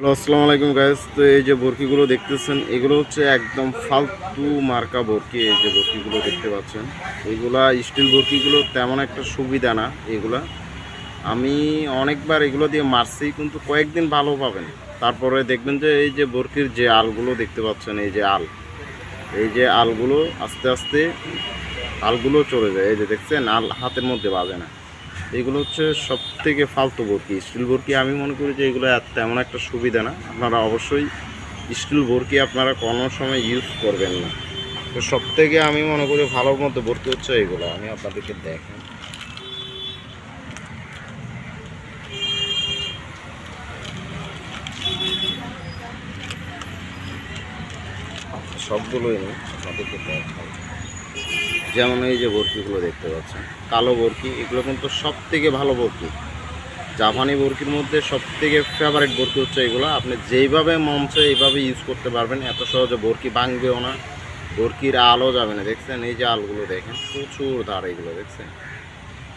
Hello, আসসালামু আলাইকুম guys. তো এই যে বরকিগুলো দেখতেছেন, এগুলো হচ্ছে একদম ফালতু মার্কা বরকি। এই যে বরকিগুলো দেখতে পাচ্ছেন, এগুলা স্টিল বরকিগুলো তেমন একটা সুবিধা না। এগুলা আমি অনেকবার এগুলো দিয়ে মারছি, কিন্তু কয়েকদিন ভালো পাবেন, তারপরে দেখবেন যে এই যে বরকির যে আলগুলো দেখতে পাচ্ছেন, এই যে আলগুলো আস্তে আস্তে আলগুলো চলে যায়। এই যে দেখছেন, আল হাতের মধ্যে বাজে না। এগুলো হচ্ছে সব থেকে ফালতু বরকি। স্টিল বরকি আমি মনে করি যে এগুলো তেমন একটা সুবিধা না। আপনারা অবশ্যই স্টিল বরকি আপনারা কোনো সময় ইউজ করবেন না। তো সব থেকে আমি মনে করি ভালোর মধ্যে বরকি হচ্ছে এগুলো। আমি আপনাদেরকে দেখেন, সবগুলোই নেই, আপনাদেরকে দেখাই। যেমন এই যে বরকিগুলো দেখতে পাচ্ছেন, কালো বরকি, এগুলো কিন্তু সব থেকে ভালো বরকি। জাপানি বরকির মধ্যে সবথেকে ফেভারিট বরকি হচ্ছে এগুলো। আপনি যেইভাবে মন চায় এইভাবে ইউজ করতে পারবেন, এত সহজে বরকি ভাঙবেও না, বরকির আলও যাবে না। দেখছেন এই যে আলগুলো দেখেন, প্রচুর ধার, এগুলো দেখছেন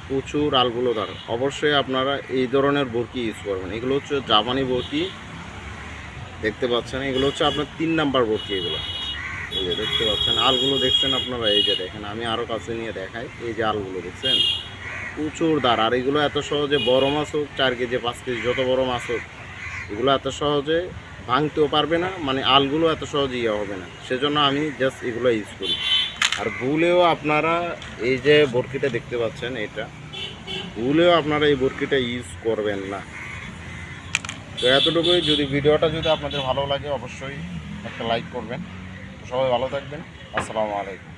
প্রচুর আলগুলো ধার। অবশ্যই আপনারা এই ধরনের বরকি ইউজ করবেন। এগুলো হচ্ছে জাপানি বরকি, দেখতে পাচ্ছেন এগুলো হচ্ছে আপনার 3 নাম্বার বরকি। এগুলো এই যে দেখতে পাচ্ছেন আলগুলো দেখছেন আপনারা, এই যে দেখেন, আমি আরও কাছে নিয়ে দেখাই। এই যে আলগুলো দেখছেন প্রচুর দাঁড়। আর এগুলো এত সহজে বড় মাছ হোক, 4 কেজি 5 কেজি যত বড় মাছ হোক, এগুলো এত সহজে ভাঙতেও পারবে না, মানে আলগুলো এত সহজে ইয়ে হবে না। সেজন্য আমি জাস্ট এগুলো ইউজ করি। আর ভুলেও আপনারা এই যে বরকিটা দেখতে পাচ্ছেন, এটা ভুলেও আপনারা এই বরকিটা ইউজ করবেন না। তো এতটুকুই। যদি ভিডিওটা যদি আপনাদের ভালো লাগে, অবশ্যই একটা লাইক করবেন। তো সবাই ভালো থাকবেন। আসসালামু আলাইকুম।